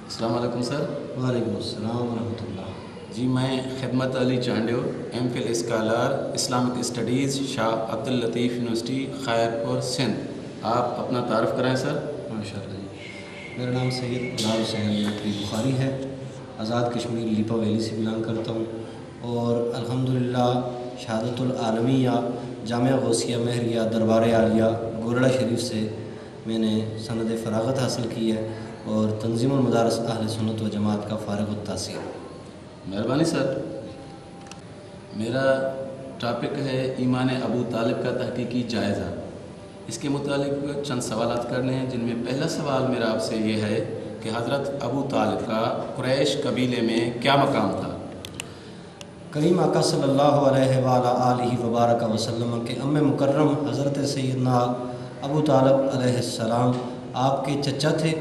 السلام علیکم سر۔ وعلیکم السلام ورحمۃ اللہ۔ جی میں خدمت Ali Chandio, M Phil scholar Islamic studies, Shah Abdul Latif university Khairpur Sindh. آپ اپنا تعارف کرائیں سر۔ ماشاء اللہ جی، میرا نام سید بلال حسین نقوی بخاری ہے، آزاد کشمیر لیپا ویلی سے بلانگ کرتا ہوں، اور الحمدللہ شہادت العالمیہ جامعہ غوثیہ مہریہ دربار عالیہ گورڑا شریف سے میں نے سند فراغت حاصل کی ہے، اور تنظیم المدارس اہل سنت و جماعت کا فارغ التحصیل۔ مہربانی سر۔ میرا ٹاپک ہے ایمان ابو طالب کا تحقیقی جائزہ۔ اس کے متعلق چند سوالات کرنے ہیں، جن میں پہلا سوال میرا آپ سے یہ ہے کہ حضرت ابو طالب کا قریش قبیلے میں کیا مقام تھا؟ کریم آقا صلی اللہ علیہ وآلہ وبارک وسلم کے ام مکرم حضرت سیدنا ابو طالب علیہ السلام آپ کے چچا تھے،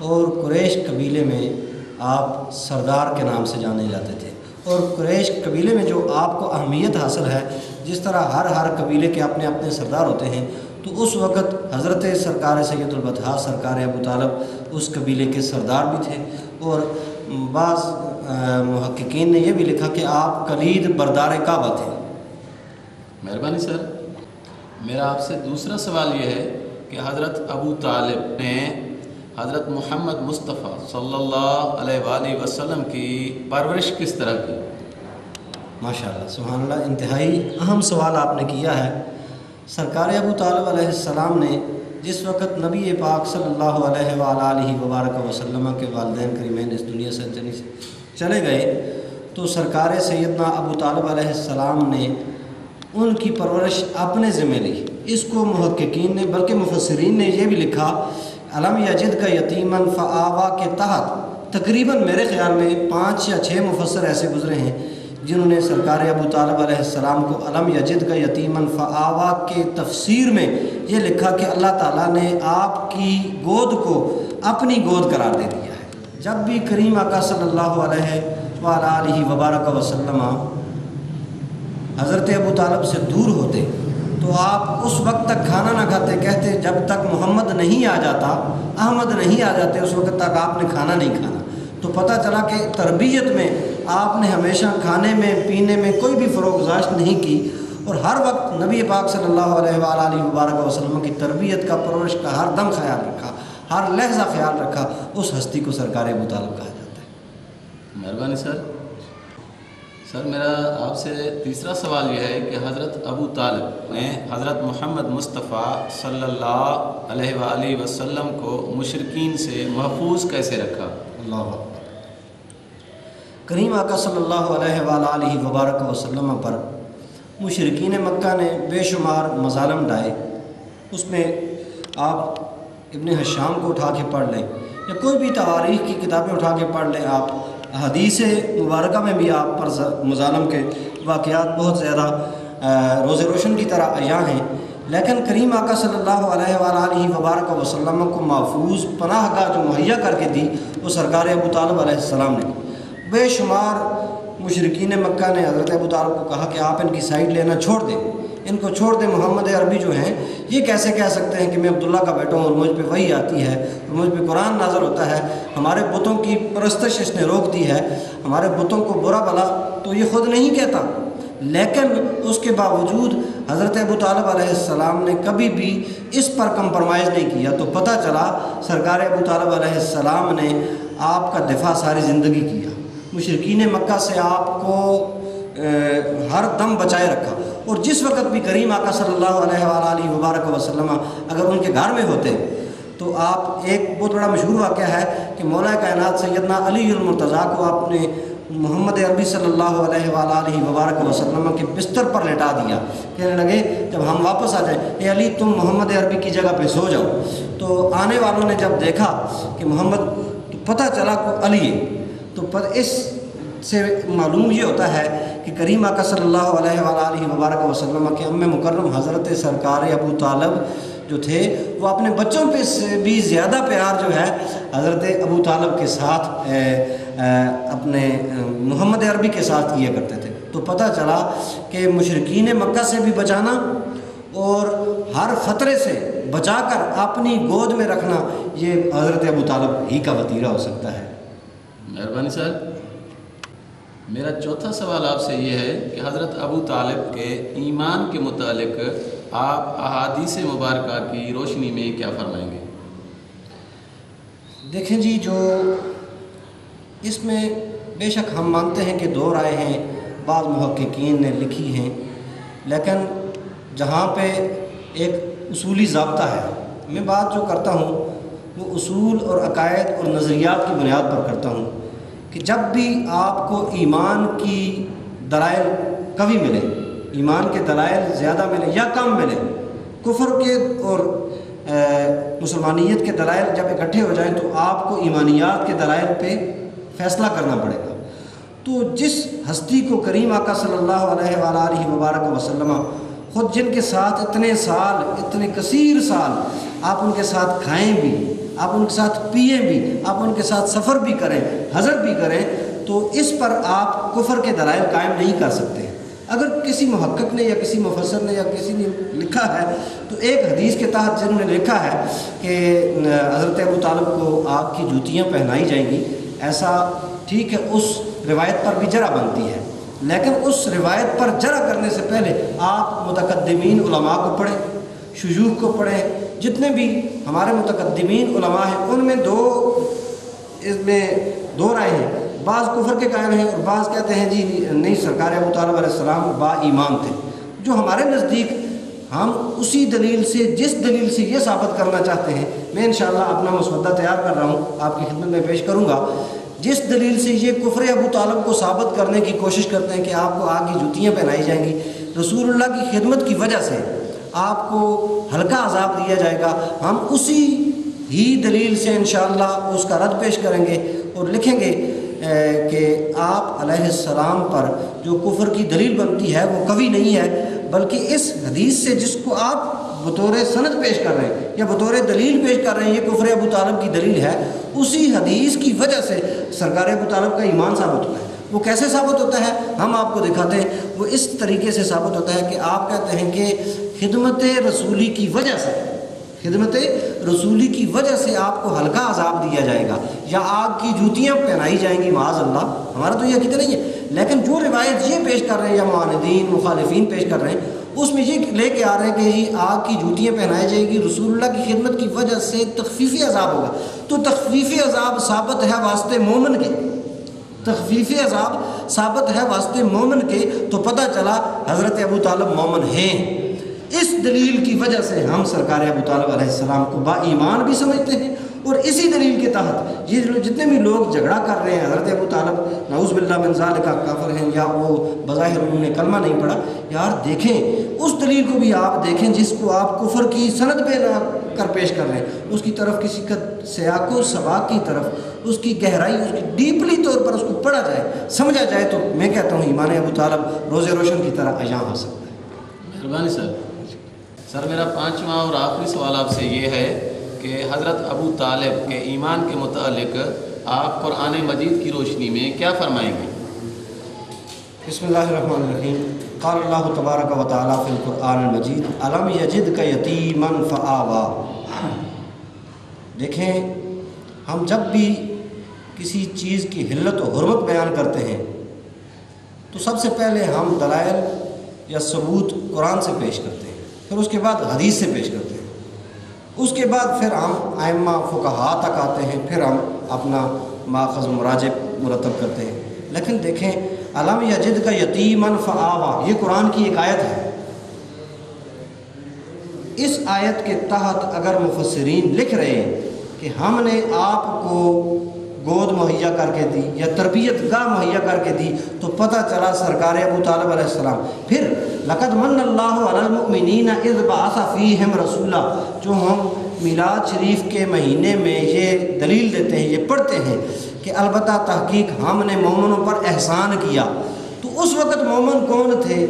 اور قریش قبیلے میں آپ سردار کے نام سے جانے جاتے تھے۔ اور قریش قبیلے میں جو آپ کو اہمیت حاصل ہے، جس طرح ہر قبیلے کے اپنے اپنے سردار ہوتے ہیں، تو اس وقت حضرت سرکار سید البطحاء سرکار ابو طالب اس قبیلے کے سردار بھی تھے، اور بعض محققین نے یہ بھی لکھا کہ آپ کلید بردار کعبہ تھے۔ مہربانی سر۔ میرا آپ سے دوسرا سوال یہ ہے کہ حضرت ابو طالب نے حضرت محمد مصطفیٰ صلی اللہ علیہ وآلہ وسلم کی پرورش کس طرح کی؟ ماشاءاللہ، سبحان اللہ، انتہائی اہم سوال آپ نے کیا ہے۔ سرکار ابو طالب علیہ السلام نے جس وقت نبی پاک صلی اللہ علیہ وآلہ وبارک وسلم کے والدین کریمین اس دنیا سے چلے گئے، تو سرکار سیدنا ابو طالب علیہ السلام نے ان کی پرورش اپنے ذمہ لی۔ اس کو محققین نے بلکہ مفسرین نے یہ بھی لکھا، علم یجد کا یتیمن فآوا کے تحت تقریباً میرے خیال میں 5 یا 6 مفسر ایسے گزرے ہیں جنہوں نے سرکار ابو طالب علیہ السلام کو علم یجد کا یتیمن فآوا کے تفسیر میں یہ لکھا کہ اللہ تعالیٰ نے آپ کی گود کو اپنی گود قرار دے دیا ہے۔ جب بھی کریم آقا صلی اللہ علیہ وآلہ وبارک وسلم حضرت ابو طالب سے دور ہوتے تو آپ اس وقت تک کھانا نہ کھاتے، کہتے جب تک محمد نہیں آ جاتا، احمد نہیں آ جاتے، اس وقت تک آپ نے کھانا نہیں کھانا۔ تو پتہ چلا کہ تربیت میں آپ نے ہمیشہ کھانے میں پینے میں کوئی بھی فروگزاشت نہیں کی، اور ہر وقت نبی پاک صلی اللہ علیہ وآلہ وبارک وسلم کی تربیت کا، پرورش کا ہر دم خیال رکھا، ہر لحظہ خیال رکھا۔ اس ہستی کو سرکار ابو طالب کہا جاتا ہے۔ مہربانی سر۔ سر میرا آپ سے تیسرا سوال یہ ہے کہ حضرت ابو طالب نے حضرت محمد مصطفیٰ صلی اللہ علیہ وآلہ وسلم کو مشرکین سے محفوظ کیسے رکھا؟ اللہ اکبر۔ کریم آقا صلی اللہ علیہ وآلہ وبارک وسلم پر مشرکین مکہ نے بے شمار مظالم ڈھائے۔ اس میں آپ ابن ہشام کو اٹھا کے پڑھ لیں، یا کوئی بھی تواریخ کی کتابیں اٹھا کے پڑھ لیں، آپ حدیث مبارکہ میں بھی آپ پر مظالم کے واقعات بہت زیادہ روز روشن کی طرح عیاں ہیں، لیکن کریم آقا صلی اللہ علیہ وآلہ وبارک وسلم کو محفوظ پناہ گاہ جو مہیا کر کے دی، وہ سرکار ابو طالب علیہ السلام نے۔ بے شمار مشرکین مکہ نے حضرت ابو طالب کو کہا کہ آپ ان کی سائڈ لینا چھوڑ دیں، ان کو چھوڑ دیں۔ محمد عربی جو ہیں یہ کیسے کہہ سکتے ہیں کہ میں عبداللہ کا بیٹا ہوں، اور مجھ پہ وحی آتی ہے، اور مجھ پہ قرآن نازل ہوتا ہے، ہمارے بتوں کی پرستش اس نے روک دی ہے، ہمارے بتوں کو برا بھلا تو یہ خود نہیں کہتا۔ لیکن اس کے باوجود حضرت ابو طالب علیہ السلام نے کبھی بھی اس پر کمپرمائز نہیں کیا۔ تو پتہ چلا سرکار ابو طالب علیہ السلام نے آپ کا دفاع ساری زندگی کیا، مشرکین مکہ سے آپ کو ہر دم بچائے رکھا۔ اور جس وقت بھی کریم آقا صلی اللہ علیہ وآلہ وبارک وسلم اگر ان کے گھر میں ہوتے تو آپ، ایک بہت بڑا مشہور واقعہ ہے کہ مولا کائنات سیدنا علی المرتضیٰ کو آپ نے محمد عربی صلی اللہ علیہ وآلہ وبارک وسلم کے بستر پر لٹا دیا، کہنے لگے جب ہم واپس آ جائیں، اے علی تم محمد عربی کی جگہ پہ سو جاؤ۔ تو آنے والوں نے جب دیکھا کہ محمد، تو پتہ چلا کہ علی ہے، تو اس سے معلوم یہ ہوتا ہے کہ کریم آقا صلی اللہ علیہ وآلہ وبارک وسلم کے ام مکرم حضرت سرکار ابو طالب جو تھے، وہ اپنے بچوں پہ سے بھی زیادہ پیار جو ہے حضرت ابو طالب کے ساتھ اپنے محمد عربی کے ساتھ کیا کرتے تھے۔ تو پتہ چلا کہ مشرکین مکہ سے بھی بچانا اور ہر خطرے سے بچا کر اپنی گود میں رکھنا، یہ حضرت ابو طالب ہی کا وطیرہ ہو سکتا ہے۔ مہربانی سر، میرا چوتھا سوال آپ سے یہ ہے کہ حضرت ابو طالب کے ایمان کے متعلق آپ احادیث مبارکہ کی روشنی میں کیا فرمائیں گے؟ دیکھیں جی، جو اس میں بے شک ہم مانتے ہیں کہ دو رائے ہیں، بعض محققین نے لکھی ہیں، لیکن جہاں پہ ایک اصولی ضابطہ ہے، میں بات جو کرتا ہوں وہ اصول اور عقائد اور نظریات کی بنیاد پر کرتا ہوں کہ جب بھی آپ کو ایمان کی دلائل قوی ملے، ایمان کے دلائل زیادہ ملے یا کم ملے، کفر کے اور مسلمانیت کے دلائل جب اکٹھے ہو جائیں تو آپ کو ایمانیات کے دلائل پہ فیصلہ کرنا پڑے گا۔ تو جس ہستی کو کریم آقا صلی اللہ علیہ وآلہ وبارک وسلم خود جن کے ساتھ اتنے سال، اتنے کثیر سال آپ ان کے ساتھ کھائیں بھی، آپ ان کے ساتھ پئیں بھی، آپ ان کے ساتھ سفر بھی کریں، حضرت بھی کریں، تو اس پر آپ کفر کے دلائل قائم نہیں کر سکتے۔ اگر کسی محقق نے یا کسی مفسر نے یا کسی نے لکھا ہے تو ایک حدیث کے تحت جنہوں نے لکھا ہے کہ حضرت ابو طالب کو آگ کی جوتیاں پہنائی جائیں گی، ایسا ٹھیک ہے، اس روایت پر بھی جرح بنتی ہے، لیکن اس روایت پر جرح کرنے سے پہلے آپ متقدمین علماء کو پڑھیں، شیوخ کو پڑھیں، جتنے بھی ہمارے متقدمین علماء ہیں ان میں دو رائے ہیں، بعض کفر کے قائل ہیں اور بعض کہتے ہیں جی نہیں، سرکار ابو طالب علیہ السلام با ایمان تھے۔ جو ہمارے نزدیک ہم اسی دلیل سے، جس دلیل سے یہ ثابت کرنا چاہتے ہیں، میں انشاءاللہ اپنا مسودہ تیار کر رہا ہوں، آپ کی خدمت میں پیش کروں گا، جس دلیل سے یہ کفر ابو طالب کو ثابت کرنے کی کوشش کرتے ہیں کہ آپ کو آگ کی جوتیاں پہنائی جائیں گی، رسول اللہ کی خدمت کی وجہ سے آپ کو ہلکا عذاب دیا جائے گا، ہم اسی ہی دلیل سے انشاءاللہ اس کا رد پیش کریں گے اور لکھیں گے کہ آپ علیہ السلام پر جو کفر کی دلیل بنتی ہے وہ قوی نہیں ہے، بلکہ اس حدیث سے جس کو آپ بطور سند پیش کر رہے ہیں یا بطور دلیل پیش کر رہے ہیں، یہ کفر ابو طالب کی دلیل ہے، اسی حدیث کی وجہ سے سرکار ابو طالب کا ایمان ثابت ہوتا ہے۔ وہ کیسے ثابت ہوتا ہے ہم آپ کو دکھاتے ہیں، وہ اس طریقے سے ثابت ہوتا ہے کہ آپ کہتے ہیں کہ خدمت رسولی کی وجہ سے، خدمت رسولی کی وجہ سے آپ کو ہلکا عذاب دیا جائے گا یا آگ کی جوتیاں پہنائی جائیں گی، معاذ اللہ، ہمارا تو یہ عقیدہ نہیں ہے، لیکن جو روایت یہ پیش کر رہے ہیں یا معاندین مخالفین پیش کر رہے ہیں اس میں یہ لے کے آ رہے ہیں کہ یہ آگ کی جوتیاں پہنائی جائیں گی، رسول اللہ کی خدمت کی وجہ سے تخفیفی عذاب ہوگا، تو تخفیفی عذاب ثابت ہے واسطے مومن کے، تخفیفی عذاب ثابت ہے واسطے مومن کے، تو پتہ چلا حضرت ابو طالب مومن ہیں۔ اس دلیل کی وجہ سے ہم سرکار ابو طالب علیہ السلام کو با ایمان بھی سمجھتے ہیں، اور اسی دلیل کے تحت یہ جتنے بھی لوگ جھگڑا کر رہے ہیں حضرت ابو طالب نعوذ باللہ من ذالک کافر ہیں یا وہ بظاہر انہوں نے کلمہ نہیں پڑھا، یار دیکھیں اس دلیل کو بھی آپ دیکھیں جس کو آپ کفر کی سند پہ لا کر پیش کر رہے ہیں، اس کی طرف کسی کا سیاق و سباق کی طرف اس کی گہرائی، اس کی ڈیپلی طور پر اس کو پڑھا جائے، سمجھا جائے، تو میں کہتا ہوں ایمان ابو طالب روز روشن کی طرح عیاں ہو سکتا ہے۔ مہربانی سر، میرا پانچواں اور آخری سوال آپ سے یہ ہے کہ حضرت ابو طالب کے ایمان کے متعلق آپ قرآن مجید کی روشنی میں کیا فرمائیں گے؟ بسم اللہ الرحمن الرحیم۔ قال اللہ تبارک و تعالیٰ فی القرآن المجید الم یجدک یتیما فآویٰ۔ دیکھیں، ہم جب بھی کسی چیز کی حلت و حرمت بیان کرتے ہیں تو سب سے پہلے ہم دلائل یا ثبوت قرآن سے پیش کرتے ہیں، پھر اس کے بعد حدیث سے پیش کرتے ہیں، اس کے بعد پھر ہم ائمہ فقہاء تک آتے ہیں، پھر ہم اپنا ماخذ مراجع مرتب کرتے ہیں۔ لیکن دیکھیں، الم یجدک یتیما فآویٰ، یہ قرآن کی ایک آیت ہے، اس آیت کے تحت اگر مفسرین لکھ رہے ہیں کہ ہم نے آپ کو گود مہیا کر کے دی یا تربیت گاہ مہیا کر کے دی، تو پتہ چلا سرکار ابو طالب علیہ السلام۔ پھر لقد من اللہ علی المؤمنین اذ بعث فیہم رسولا، جو ہم میلاد شریف کے مہینے میں یہ دلیل دیتے ہیں، یہ پڑھتے ہیں کہ البتہ تحقیق ہم نے مومنوں پر احسان کیا، تو اس وقت مومن کون تھے؟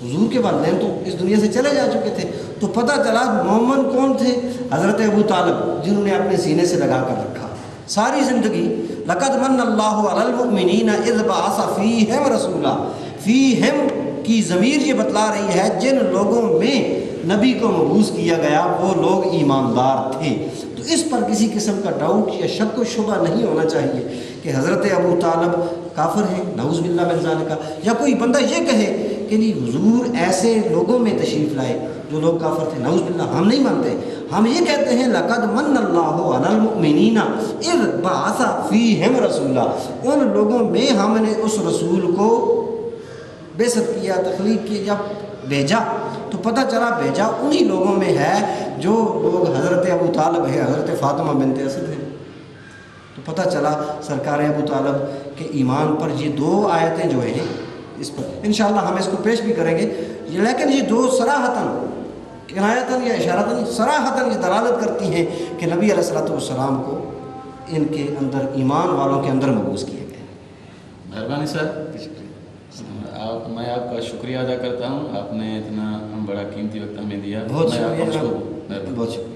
حضور کے والدین تو اس دنیا سے چلے جا چکے تھے، تو پتہ چلا مومن کون تھے؟ حضرت ابو طالب، جنہوں نے اپنے سینے سے لگا کر رکھا ساری زندگی۔ لقد من اللہ علی المؤمنین اذ بعث فیہم رسولا، فیہم کی ضمیر یہ بتلا رہی ہے جن لوگوں میں نبی کو مبعوث کیا گیا وہ لوگ ایماندار تھے، تو اس پر کسی قسم کا ڈاؤٹ یا شک و شبہ نہیں ہونا چاہیے کہ حضرت ابو طالب کافر ہیں، نعوذ باللہ من ذالک، یا کوئی بندہ یہ کہے کہ نہیں حضور ایسے لوگوں میں تشریف لائے جو لوگ کافر تھے، نعوذ باللہ، ہم نہیں مانتے۔ ہم یہ کہتے ہیں لقد من اللہ علی المؤمنین اذ بعث فیہم رسولا، ان لوگوں میں ہم نے اس رسول کو بعثت کیا، تخلیق کی، جب بھیجا تو پتہ چلا بھیجا انہی لوگوں میں ہے جو لوگ حضرت ابو طالب ہے، حضرت فاطمہ بنت اسد ہے۔ تو پتہ چلا سرکار ابو طالب کے ایمان پر یہ دو آیتیں جو ہیں اس پر انشاءاللہ ہم اس کو پیش بھی کریں گے، لیکن یہ دو صراحتاً، کنایتاً یا اشارتاً، صراحتاً یہ دلالت کرتی ہیں کہ نبی علیہ الصلوۃ والسلام کو ان کے اندر، ایمان والوں کے اندر مبعوث کیا گیا۔ مہربانی سر، میں آپ کا شکریہ ادا کرتا ہوں، آپ نے اتنا بڑا قیمتی وقت ہمیں دیا۔ بہت میں آپ کا شکریہ، مشکور ہوں۔ بہت شکریہ۔